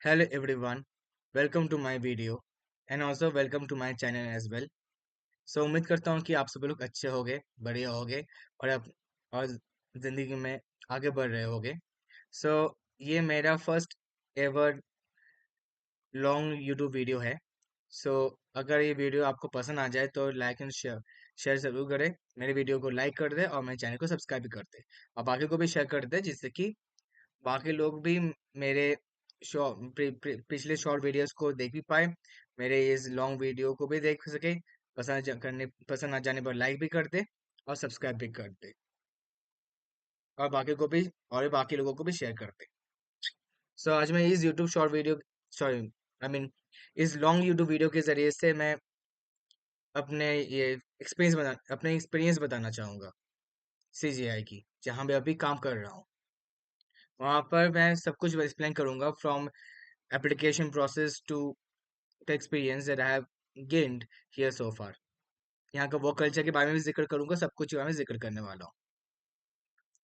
Hello everyone, welcome to my video and also welcome to my channel as well. उम्मीद करता हूँ कि आप सब लोग अच्छे होगे, बढ़िया होगे और अब और जिंदगी में आगे बढ़ रहे होगे. सो ये मेरा first ever long YouTube video है. सो अगर ये वीडियो आपको पसंद आ जाए तो लाइक एंड शेयर शेयर जरूर करें. मेरे वीडियो को लाइक कर दे और मेरे चैनल को सब्सक्राइब भी कर दे और बाकी को भी शेयर कर दे जिससे कि बाकी लोग भी मेरे पिछले शॉर्ट वीडियोस को देख भी पाए, मेरे इस लॉन्ग वीडियो को भी देख सके. पसंद आ जाने पर लाइक भी कर दे और सब्सक्राइब भी कर दे और बाकी को भी और बाकी लोगों को भी शेयर कर दे. आज मैं इस YouTube short video sorry I mean इस लॉन्ग यूट्यूब वीडियो के जरिए से मैं अपने एक्सपीरियंस बताना चाहूँगा सीजीआई की, जहाँ मैं अभी काम कर रहा हूँ. वहाँ पर मैं सब कुछ एक्सप्लेन करूंगा from application process to the experience that I have gained here so far. यहाँ का वर्क कल्चर के बारे में भी जिक्र करूंगा, सब कुछ के बारे में जिक्र करने वाला हूँ.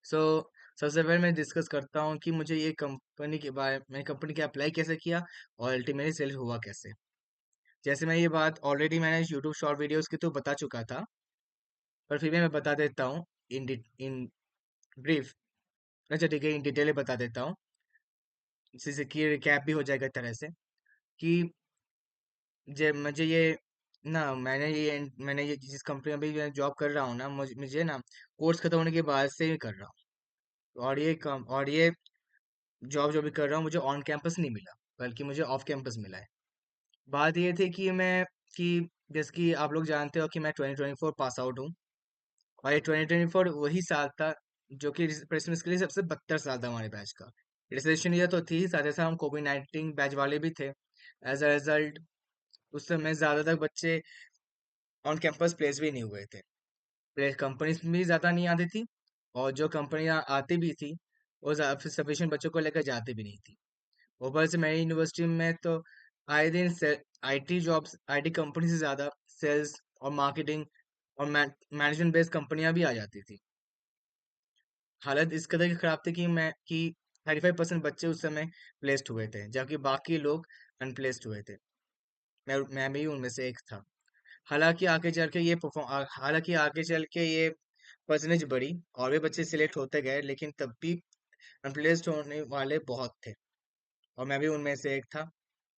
सो सबसे पहले मैं डिस्कस करता हूँ कि मुझे ये कंपनी के बारे मैंने कंपनी के अप्लाई कैसे किया और अल्टीमेटली सेलेक्ट हुआ कैसे. जैसे मैं ये बात ऑलरेडी मैंने यूट्यूब शॉर्ट वीडियोस के तो बता चुका था, पर फिर भी मैं बता देता हूँ इन ब्रीफ. अच्छा ठीक है, इन डिटेल बता देता हूँ जिससे कि रिकैप भी हो जाएगा एक तरह से कि जब मुझे ये ना मैंने ये जिस कंपनी में अभी जॉब कर रहा हूँ ना, मुझे ना कोर्स खत्म होने के बाद से ही कर रहा हूँ. और ये जॉब जो भी कर रहा हूँ मुझे ऑन कैंपस नहीं मिला, बल्कि मुझे ऑफ कैंपस मिला है. बात ये थी कि जैसे कि आप लोग जानते हो कि मैं 2024 पास आउट हूँ और ये 2024 वही साल था जो कि प्रेसमेंट के लिए सबसे बदतर साल था हमारे बैच का. रिसेशन ईयर तो थी, साथ ही साथ हम कोविड 19 बैच वाले भी थे. एज अ रिजल्ट उस समय ज्यादातर बच्चे ऑन कैंपस प्लेस भी नहीं हुए थे. प्लेस कंपनीज भी ज़्यादा नहीं आती थी और जो कंपनियां आती भी थी वो सफिशिएंट बच्चों को लेकर जाती भी नहीं थी. ऊपर से मेरी यूनिवर्सिटी में तो आए दिन आईटी जॉब्स, आईटी कंपनी से ज़्यादा सेल्स और मार्केटिंग और मैनेजमेंट बेस्ड कंपनियां भी आ जाती थी. हालत इस कदर की खराब थी कि 35% बच्चे उस समय प्लेस्ड हुए थे जबकि बाकी लोग अनप्लेस्ड हुए थे. मैं भी उनमें से एक था. हालांकि आगे चल के ये परसेंटेज बढ़ी और भी बच्चे सिलेक्ट होते गए, लेकिन तब भी अनप्लेस्ड होने वाले बहुत थे और मैं भी उनमें से एक था.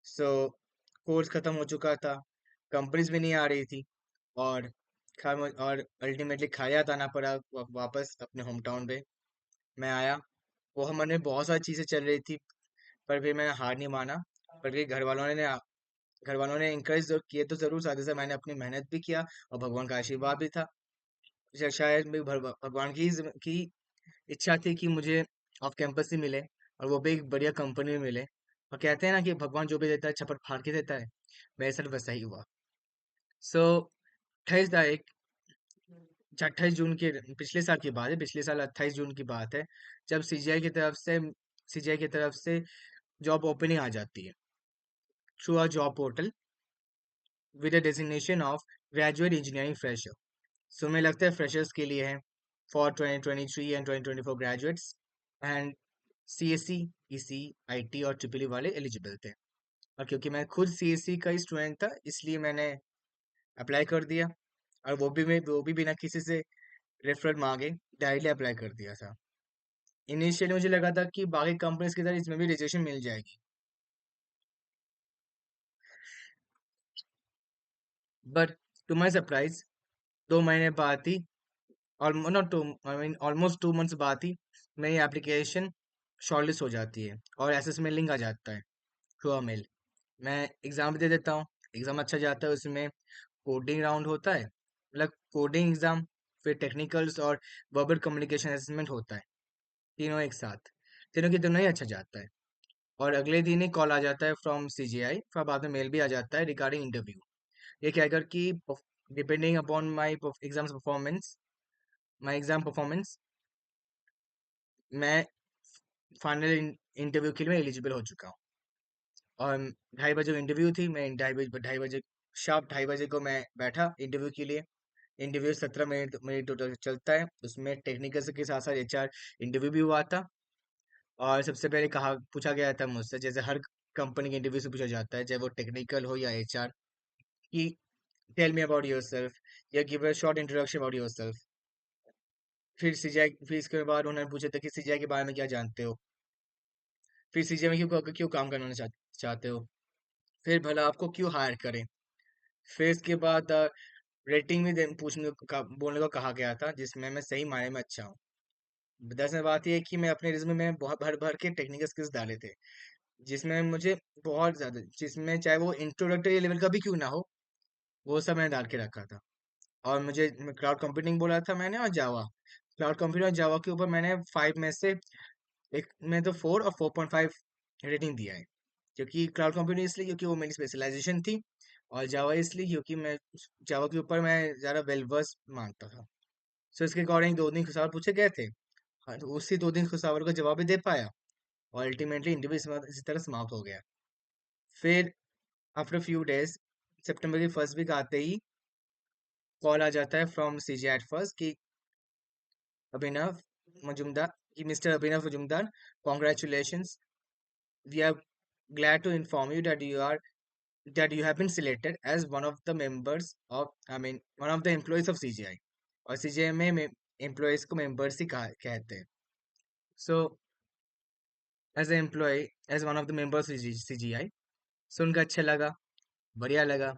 सो कोर्स खत्म हो चुका था, कंपनीज भी नहीं आ रही थी और और अल्टीमेटली खालियात आना पड़ा वापस अपने होम टाउन पे. मैं आया, वो हमारे बहुत सारी चीज़ें चल रही थी, पर फिर मैंने हार नहीं माना. बल्कि घर वालों ने इंकरेज किए तो जरूर, साथ ही साथ मैंने अपनी मेहनत भी किया और भगवान का आशीर्वाद भी था. शायद भी भगवान की इच्छा थी कि मुझे ऑफ कैंपस ही मिले और वो भी एक बढ़िया कंपनी में मिले. और कहते हैं ना कि भगवान जो भी देता है छप्पर फाड़ के देता है, मेरे साथ वैसा ही हुआ. सो 28 तारीख 28 जून के पिछले साल की बात है, पिछले साल 28 जून की बात है, जब सीजीआई की तरफ से जॉब ओपनिंग आ जाती है through a job portal with a designation of graduate engineering fresher. So मुझे लगता है फ्रेशर्स के लिए है for 2023 and 2024 graduates. And CSC, EC, IT और ट्रिपल ई वाले एलिजिबल थे. और क्योंकि मैं खुद सीएससी का ही स्टूडेंट था इसलिए मैंने अप्लाई कर दिया. और वो भी बिना किसी से रेफरल मांगे डायरेक्टली अप्लाई कर दिया था. इनिशियली मुझे लगा था कि बाकी कंपनीज की तरह इसमें भी रजिस्ट्रेशन मिल जाएगी, बट टू माई सरप्राइज 2 महीने बाद ही, और not two I mean almost 2 months बाद ही मेरी एप्लीकेशन शॉर्टलिस्ट हो जाती है और असेसमेंट लिंक आ जाता है थ्रू अ मेल. मैं एग्ज़ाम भी दे देता हूँ, एग्ज़ाम अच्छा जाता है. उसमें कोडिंग राउंड होता है, मतलब कोडिंग एग्ज़ाम, फिर टेक्निकल्स और वर्बल कम्युनिकेशन असेसमेंट होता है, तीनों एक साथ. तीनों की तीनों ही अच्छा जाता है और अगले दिन ही कॉल आ जाता है फ्रॉम सीजीआई, फिर बाद में मेल भी आ जाता है रिगार्डिंग इंटरव्यू. ये कहकर कि depending upon my exam performance, मैं फाइनल इंटरव्यू के लिए मैं एलिजिबल हो चुका हूँ. और 2:30 बजे इंटरव्यू थी. मैं 2:30 बजे शार्प 2:30 बजे को मैं बैठा इंटरव्यू के लिए. इंटरव्यू 17 मिनट मिनट टोटल चलता है, उसमें टेक्निकल से के साथ साथ एचआर इंटरव्यू भी हुआ था. और सबसे पहले कहा पूछा गया था मुझसे, जैसे हर कंपनी के इंटरव्यू से पूछा जाता है, चाहे वो टेक्निकल हो या एचआर, कि टेल मी अबाउट योरसेल्फ या give a short introduction about yourself. फिर सीजीआई, फिर इसके बाद उन्होंने पूछा था कि सीजीआई के बारे में क्या जानते हो, फिर सीजीआई में क्यों क्यों काम करना चाहते हो, फिर भला आपको क्यों हायर करें। फिर इसके बाद रेटिंग भी बोलने को कहा गया था, जिसमें मैं सही मायने में अच्छा हूँ। दरअसल बात यह है कि मैं अपने रिज्यूमे में बहुत भर भर के टेक्निकल स्किल्स डाले थे, जिसमें मुझे बहुत ज्यादा, जिसमें चाहे वो इंट्रोडक्टरी लेवल का भी क्यों ना हो, वो सब मैंने डाल के रखा था। और मुझे क्लाउड कंप्यूटिंग बोला था मैंने, और जावा, क्लाउड कंप्यूटिंग और जावा के ऊपर मैंने 5 में से एक में तो 4 और 4.5 रेटिंग दिया है। क्योंकि क्लाउड कंप्यूटिंग इसलिए क्योंकि वो मेरी स्पेशलाइजेशन थी, और जावा इसलिए क्योंकि मैं जावा के ऊपर मैं ज़्यादा वेल वर्स मानता था। सो इसके अकॉर्डिंग 2 दिन सवाल पूछे गए थे। हाँ, तो उसी 2 दिन सवाल का जवाब भी दे पाया, और अल्टीमेटली इंटरव्यू इसी तरह समाप्त हो गया। फिर आफ्टर फ्यू डेज, सितंबर की फर्स्ट वीक आते ही कॉल आ जाता है फ्रॉम सीजीआई एट फर्स्ट कि अभिनव मजुमदार, कि mister Abhinav Majumdar, congratulations, we are glad to inform you that you have been selected as one of the members of, I mean, one of the employees of CGI। और CGI में employees को members ही कहते हैं। So as a employee, as one of the members CGI, सुन के अच्छा लगा, बढ़िया लगा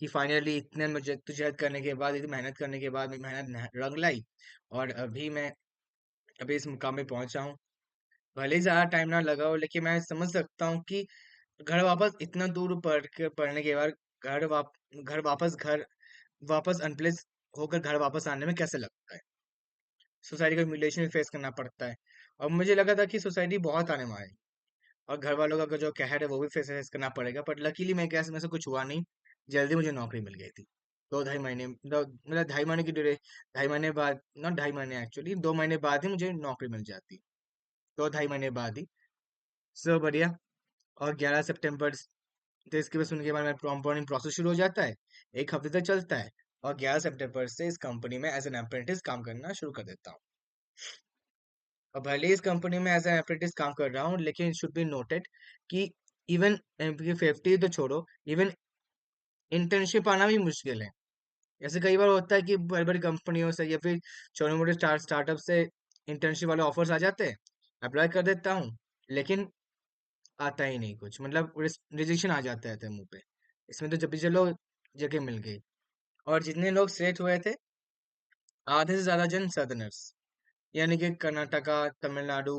कि फाइनली इतने मुझे तुझे करने के बाद, इतनी मेहनत करने के बाद मेरी मेहनत रंग लाई, और अभी इस मुकाम पे पहुंचा हूँ। भले ही ज्यादा टाइम ना लगा हो, लेकिन मैं समझ सकता हूँ कि घर वापस इतना दूर पढ़ने के बाद घर वापस अनप्लेस होकर घर वापस आने में कैसे लगता है। सोसाइटी का ह्यूमिलिएशन फेस करना पड़ता है, और मुझे लगा था कि सोसाइटी बहुत आने वाली है, और घर वालों का जो कहर है वो भी फेस करना पड़ेगा, पर लकीली मैं कैसे में से कुछ हुआ नहीं। जल्दी मुझे नौकरी मिल गई थी। 2 ढाई महीने, मतलब 2.5 महीने की ड्यूरे 2.5 महीने बाद, नॉट 2.5 महीने एक्चुअली, 2 महीने बाद ही मुझे नौकरी मिल जाती। 2 ढाई महीने बाद ही। सब बढ़िया। और 11 सितंबर, तो इसके बाद सुनने के बाद मेरा ऑनबोर्डिंग प्रोसेस शुरू हो जाता है। 1 हफ्ते तक चलता है, और 11 सितंबर से इस कंपनी में एज एन अप्रेंटिस काम करना शुरू कर देता हूँ। और भले ही इस कंपनी में एज एन अप्रेंटिस काम कर रहा हूँ, लेकिन शुड बी नोटेड कि इवन 50 तो छोड़ो, इवन इंटर्नशिप आना भी मुश्किल है। ऐसे कई बार होता है कि बड़ी बड़ी कंपनियों से या फिर छोटे मोटे स्टार्टअप से इंटर्नशिप वाले ऑफर्स आ जाते हैं, अप्लाई कर देता हूँ, लेकिन आता ही नहीं कुछ, मतलब रिजेक्शन आ जाता है मुंह पे। इसमें तो जब भी चलो जगह मिल गई। और जितने लोग सिलेक्ट हुए थे, आधे से ज्यादा जन सदर्नर्स, यानी कि कर्नाटका, तमिलनाडु,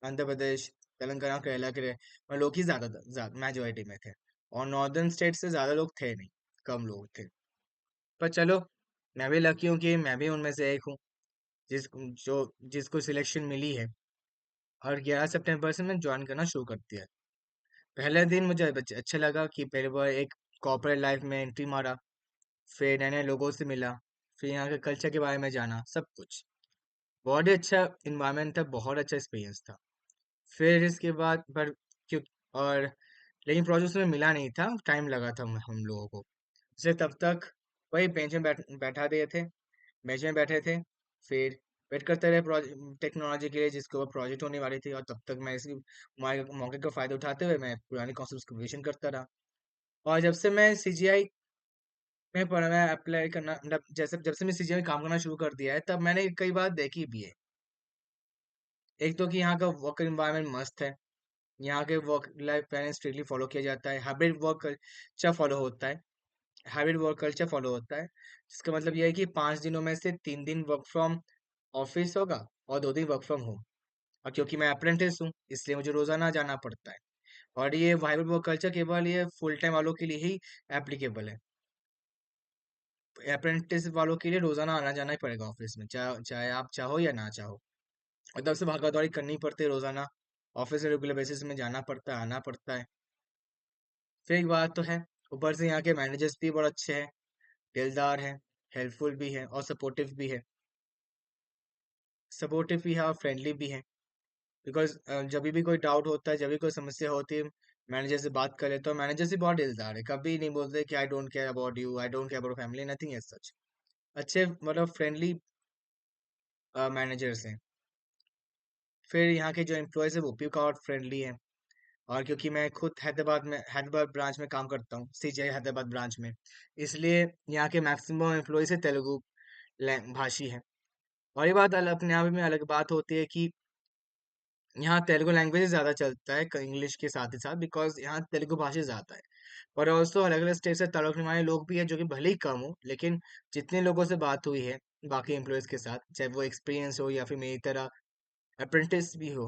आंध्र प्रदेश, तेलंगाना, केरला के लोग ही ज्यादा मेजोरिटी में थे। और नॉर्दर्न स्टेट से ज्यादा लोग थे नहीं, कम लोग थे। पर चलो, मैं भी लकी हूँ कि मैं भी उनमें से एक हूँ, जिस जो जिसको सिलेक्शन मिली है। और 11 सितंबर से मैं ज्वाइन करना शुरू कर दिया। पहले दिन मुझे अच्छा लगा कि पहले बार एक कॉर्पोरेट लाइफ में एंट्री मारा, फिर नए नए लोगों से मिला, फिर यहाँ के कल्चर के बारे में जाना, सब कुछ बहुत ही अच्छा इन्वायरमेंट था, बहुत अच्छा एक्सपीरियंस था। फिर इसके बाद पर क्यों, और लेकिन प्रोजेक्ट में मिला नहीं था, टाइम लगा था हम लोगों को। जैसे तब तक वही बेंच में बैठा दिए थे, बेंच में बैठे थे। फिर वेट करते रहे टेक्नोलॉजी के लिए जिसके ऊपर प्रोजेक्ट होने वाली थी, और तब तक मैं इसी मौके का फायदा उठाते हुए मैं पुराने कॉन्सेप्ट को रिविजन करता रहा। और जब से मैं सीजीआई में पढ़ा, मैं अप्लाई करना, मतलब जैसे जब से मैं सीजीआई में काम करना शुरू कर दिया है, तब मैंने कई बात देखी भी है। एक तो कि यहाँ का वर्क एनवायरनमेंट मस्त है, यहाँ के work life balance strictly follow किया जाता है, हाइब्रिड वर्क कल्चर फॉलो होता है, जिसका मतलब यह है कि 5 दिनों में से 3 दिन वर्क फ्रॉम ऑफिस होगा, और 2 दिन वर्क फ्रॉम होम। और क्योंकि मैं अप्रेंटिस हूँ, इसलिए मुझे रोजाना जाना पड़ता है। और ये हाइब्रिड वर्क कल्चर केवल ये फुल टाइम वालों के लिए ही एप्लीकेबल है। अप्रेंटिस वालों के लिए रोजाना आना जाना ही पड़ेगा ऑफिस में, चाहे चाहे आप चाहो या ना चाहो। और तब से भागा दौड़ी करनी पड़ती है रोजाना, ऑफिस में रेगुलर बेसिस में जाना पड़ता है, आना पड़ता है। फिर एक बात तो है, ऊपर से यहाँ के मैनेजर्स भी बहुत अच्छे हैं, दिलदार हैं, हेल्पफुल भी है, और सपोर्टिव भी है और फ्रेंडली भी है। बिकॉज जब भी कोई डाउट होता है, जब भी कोई समस्या होती है, मैनेजर से बात कर लेते हो, मैनेजर से बहुत दिलदार है, कभी नहीं बोलते कि I don't care about you, I don't care about family, nothing as such. अच्छे, मतलब फ्रेंडली मैनेजर्स हैं। फिर यहाँ के जो एम्प्लॉयज है वो भी बहुत फ्रेंडली हैं, और क्योंकि मैं खुद हैदराबाद ब्रांच में काम करता हूँ, सीजीआई हैदराबाद ब्रांच में, इसलिए यहाँ के मैक्सिमम एम्प्लॉय से तेलुगु भाषी है। और ये बात अलग अपने आप में अलग बात होती है कि यहाँ तेलुगु लैंग्वेज ज़्यादा चलता है इंग्लिश के साथ ही साथ, बिकॉज यहाँ तेलुगु भाषा ज़्यादा है। और ऑल्सो अलग अलग स्टेट से ताल्लुक निभाने वाले लोग भी हैं जो कि भले ही कम हो, लेकिन जितने लोगों से बात हुई है बाकी एम्प्लॉयज़ के साथ, चाहे वो एक्सपीरियंस हो या फिर मेरी तरह अप्रेंटिस भी हो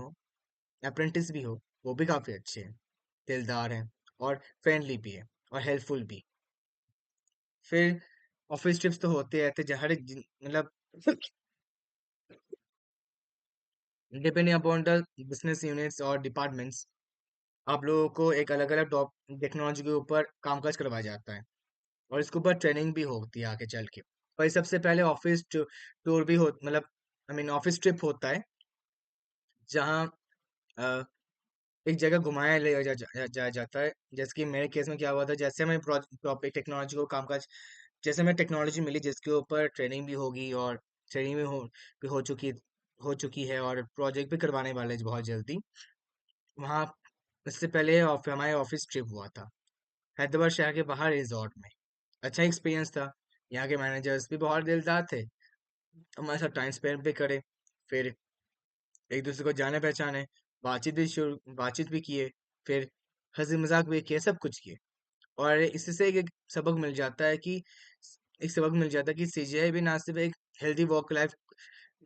अप्रेंटिस भी हो, वो भी काफ़ी अच्छे हैं, दिलदार हैं और फ्रेंडली भी है और हेल्पफुल भी। फिर ऑफिस ट्रिप्स तो होते रहते हैं, हर एक मतलब depending upon the business units और डिपार्टमेंट्स, आप लोगों को एक अलग अलग टॉप टेक्नोलॉजी के ऊपर कामकाज करवाया जाता है और इसके ऊपर ट्रेनिंग भी होती है आगे चल के। और सबसे पहले ऑफिस टूर भी हो, मतलब आई मीन ऑफिस ट्रिप होता है, जहाँ अ, एक जगह घुमाया ले जाया जाता है। जैसे कि मेरे केस में क्या हुआ था, जैसे मैं टॉपिक टेक्नोलॉजी को कामकाज, जैसे मैं टेक्नोलॉजी मिली जिसके ऊपर ट्रेनिंग भी होगी और ट्रेनिंग भी हो चुकी है और प्रोजेक्ट भी करवाने वाले हैं बहुत जल्दी। वहाँ इससे पहले हमारे ऑफिस ट्रिप हुआ था हैदराबाद शहर के बाहर रिजॉर्ट में। अच्छा एक्सपीरियंस था। यहाँ के मैनेजर्स भी बहुत दिलदार थे, हमारे साथ टाइम स्पेंड भी करे। फिर एक दूसरे को जाने पहचाने, बातचीत भी किए, फिर हंसी मजाक भी किए, सब कुछ किए। और इससे एक सबक मिल जाता है कि सीजीआई भी ना सिर्फ एक healthy work life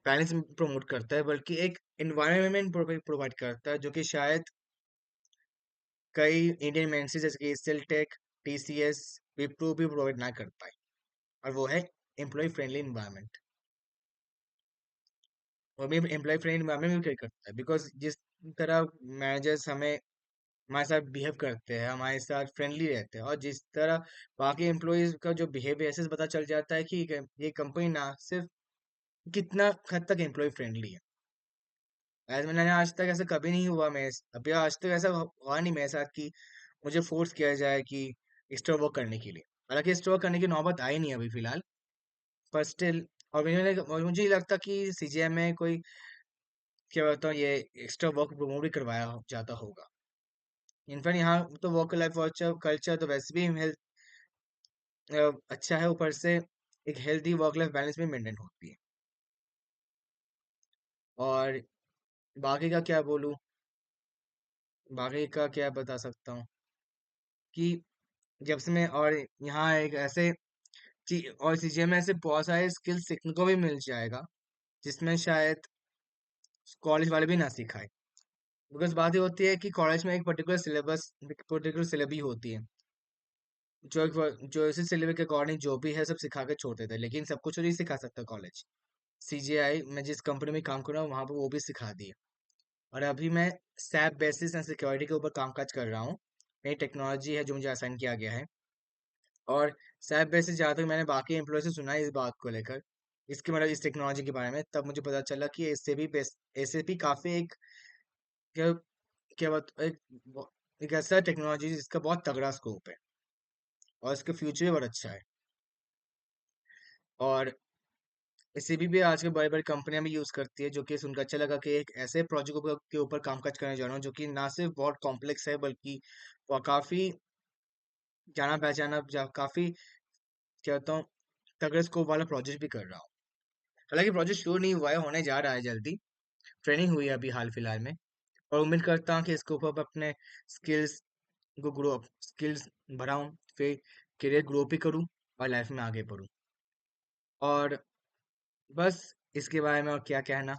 balance promote करता है, बल्कि एक एनवायरनमेंट प्रोवाइड करता है जो कि शायद कई इंडियन एमएनसी जैसे कि सेल्टेक, टीसीएस, विप्रो भी प्रोवाइड ना कर पाए। और वो है एम्प्लॉय फ्रेंडली एनवायरनमेंट। वो भी एम्प्लॉय फ्रेंडली एनवायरनमेंट भी create करता है, बिकॉज जिस तरह मैनेजर्स हमारे साथ बिहेव करते हैं, हमारे साथ फ्रेंडली रहते हैं, और जिस तरह बाकी एम्प्लॉयज का जो बिहेवियर ऐसे पता चल जाता है कि ये कंपनी ना सिर्फ कितना हद तक एम्प्लॉय फ्रेंडली है। मैंने आज तक ऐसा कभी नहीं हुआ, मैं अभी आज तक ऐसा हुआ नहीं मेरे साथ कि मुझे फोर्स किया जाए कि एक्स्ट्रा वर्क करने के लिए। हालांकि एक्स्ट्रा वर्क करने की नौबत आई नहीं अभी फिलहाल, पर स्टिल। और मुझे ये लगता कि सीजीआई में कोई, क्या बोलता हूँ, ये एक्स्ट्रा वर्क प्रमोट भी करवाया जाता होगा। इनफैक्ट यहाँ तो वर्क लाइफ कल्चर तो वैसे भी अच्छा है, ऊपर से एक हेल्दी वर्क लाइफ बैलेंस भी मेंटेन होती है। और बाकी का क्या बोलूँ, बाकी का क्या बता सकता हूँ कि जब से मैं और यहाँ एक ऐसे और सीजीआई में ऐसे बहुत सारे स्किल्स सीखने को भी मिल जाएगा जिसमें शायद कॉलेज वाले भी ना सिखाए। बिकॉज बात ये होती है कि कॉलेज में एक पर्टिकुलर सिलेबस होती है, जो इसी सिलेबस के अकॉर्डिंग जो भी है सब सिखा के छोड़ देते हैं, लेकिन सब कुछ नहीं सिखा सकता कॉलेज। सीजीआई मैं जिस कंपनी में काम कर रहा हूँ वहाँ पर वो भी सिखा दिए। और अभी मैं सैप बेसिस एंड सिक्योरिटी के ऊपर कामकाज कर रहा हूँ। नई टेक्नोलॉजी है जो मुझे असाइन किया गया है। और सैप बेसिस जहाँ तक मैंने बाकी एम्प्लॉय से सुना है इस बात को लेकर, इसके मतलब इस टेक्नोलॉजी के बारे में, तब मुझे पता चला कि इससे भी काफ़ी एक, क्या क्या बात एक ऐसा टेक्नोलॉजी जिसका बहुत तगड़ा स्कोप है और इसका फ्यूचर भी बहुत अच्छा है। और इसे भी आजकल बड़ी बड़ी कंपनियां भी यूज करती है, जो कि सुनकर अच्छा लगा कि एक ऐसे प्रोजेक्ट के ऊपर कामकाज करने जा रहा हूँ जो कि ना सिर्फ बहुत कॉम्प्लेक्स है, बल्कि वो काफी जाना पहचाना काफी, क्या कहता हूँ, तगड़े स्कोप वाला प्रोजेक्ट भी कर रहा हूँ। हालांकि प्रोजेक्ट शुरू नहीं हुआ है, होने जा रहा है जल्दी। ट्रेनिंग हुई है अभी हाल फिलहाल में। और उम्मीद करता हूँ कि इसके ऊपर अपने स्किल्स स्किल्स बढ़ाऊँ, फिर करियर ग्रो भी करूँ और लाइफ में आगे बढ़ूँ। और बस इसके बारे में और क्या कहना।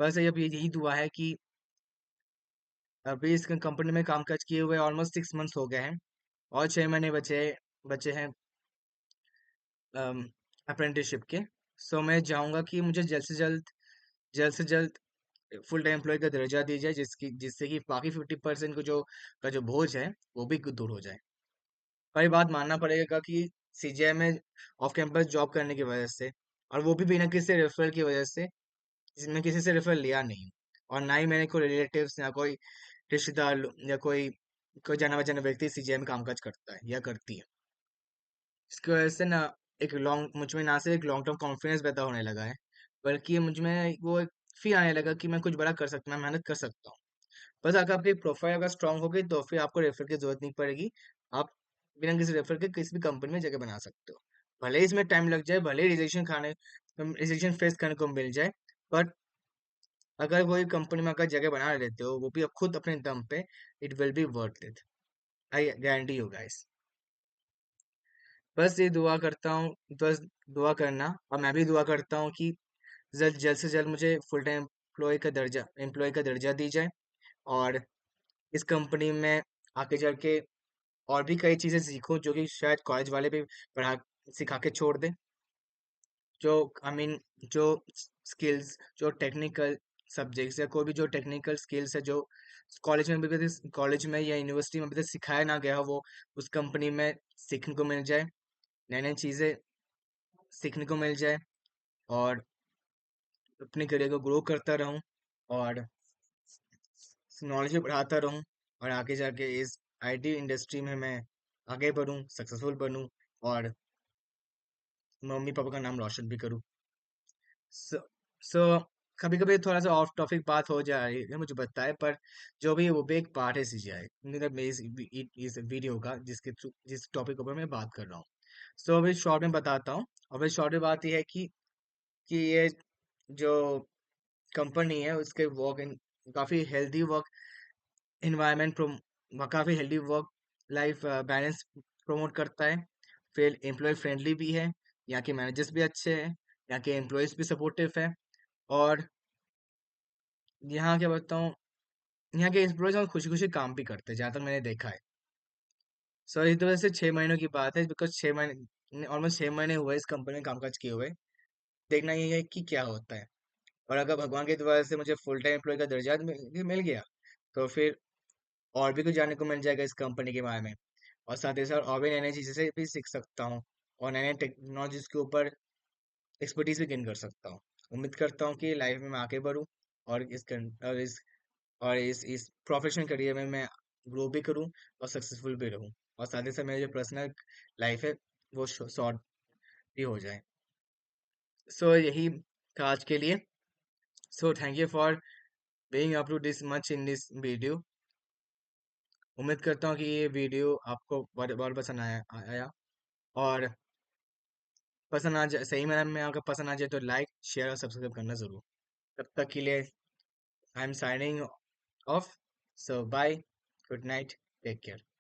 बस अब यही दुआ है कि अभी इस कंपनी में कामकाज किए हुए ऑलमोस्ट 6 मंथ्स हो गए हैं और 6 महीने बचे बचे हैं अप्रेंटिसशिप के। सो मैं चाहूँगा कि मुझे जल्द से जल्द फुल टाइम एम्प्लॉय का दर्जा दी जाए, जिससे कि बाकी 50% को जो का जो बोझ है वो भी दूर हो जाए। पर ये बात मानना पड़ेगा कि सीजीआई में ऑफ कैंपस जॉब करने की वजह से, और वो भी बिना किसी रेफरल की वजह से, जिसमें किसी से रेफरल लिया नहीं, और ना ही मैंने कोई रिलेटिव्स या कोई रिश्तेदार या कोई कोई जाना माना व्यक्ति सीजीआई में कामकाज करता है या करती है। इसकी वजह से ना मुझ में ना सिर्फ एक लॉन्ग टर्म कॉन्फिडेंस पैदा होने लगा है, बल्कि मुझ में वो एक फील आने लगा कि मैं कुछ बड़ा कर सकता, मैं मेहनत कर सकता हूँ। बस अगर आपकी प्रोफाइल अगर स्ट्रांग होगी तो फिर आपको रेफर की जरूरत नहीं पड़ेगी। आप बिना किसी रेफर के किसी भी कंपनी में जगह बना सकते हो। भले ही इसमें टाइम लग जाए, भले ही रिजेक्शन फेस करने को मिल जाए, बट अगर कोई कंपनी में अगर जगह बना लेते हो वो भी अब खुद अपने दम पे, it will be worth it. I guarantee you guys. बस ये दुआ करता हूँ, बस दुआ करना, और मैं भी दुआ करता हूँ कि जल्द जल्द से जल्द मुझे फुल टाइम एम्प्लॉय का दर्जा दी जाए, और इस कंपनी में आके चल के और भी कई चीज़ें सीखूं जो कि शायद कॉलेज वाले भी पढ़ा सिखा के छोड़ दें। जो आई मीन जो स्किल्स, जो टेक्निकल सब्जेक्ट्स या कोई भी जो टेक्निकल स्किल्स है जो कॉलेज में या यूनिवर्सिटी में अभी तक सिखाया ना गया हो, वो उस कंपनी में सीखने को मिल जाए, नई नई चीज़ें सीखने को मिल जाए, और अपने करियर को ग्रो करता रहूं, और नॉलेज भी बढ़ाता रहूं, और आगे जाके इस आईटी इंडस्ट्री में मैं आगे बढ़ूं, सक्सेसफुल बनूं, और मम्मी पापा का नाम रोशन भी करूं। सो सो कभी कभी थोड़ा सा ऑफ टॉपिक बात हो जा रही है, मुझे पता है, पर जो भी है वो भी एक पार्ट है सीजीआई, मतलब मेरी इस वीडियो का जिस टॉपिक के ऊपर मैं बात कर रहा हूँ। सो अभी शॉर्ट में बताता हूँ। और फिर शॉर्ट में बात यह है कि ये जो कंपनी है उसके काफ़ी हेल्दी वर्क इन्वायरमेंट, काफ़ी healthy work life balance promote करता है। फिर एम्प्लॉय फ्रेंडली भी है, यहाँ के मैनेजर्स भी अच्छे हैं, यहाँ के एम्प्लॉयज़ भी सपोर्टिव है, और यहाँ क्या बताऊँ, यहाँ के एम्प्लॉयज़ और खुशी खुशी काम भी करते हैं जहाँ तक मैंने देखा है। सो ये तो वैसे 6 महीनों की बात है, बिकॉज 6 महीने, ऑलमोस्ट 6 महीने हुए इस कंपनी में कामकाज किए हुए। देखना ये है कि क्या होता है, और अगर भगवान की दुआ से मुझे फुल टाइम एम्प्लॉय का दर्जा मिल गया, तो फिर और भी कुछ जानने को मिल जाएगा इस कंपनी के बारे में, और साथ ही साथ और भी नई नई चीज़ें से भी सीख सकता हूँ, और नए नए टेक्नोलॉजीज के ऊपर एक्सपर्टीज भी गेन कर सकता हूँ। उम्मीद करता हूँ कि लाइफ में मैं आगे बढ़ूँ, और इस प्रोफेशनल करियर में मैं ग्रो भी करूँ और सक्सेसफुल भी रहूँ, और साथ ही साथ मेरी जो पर्सनल लाइफ है वो शॉर्ट भी हो जाए। सो यही था आज के लिए। So thank you for being up to this much in this video. उम्मीद करता हूँ कि ये वीडियो आपको बहुत बहुत पसंद आया, और पसंद आ जाए, सही में अगर पसंद आ जाए तो लाइक शेयर और सब्सक्राइब करना जरूर। तब तक के लिए I am signing off. So bye, good night, take care.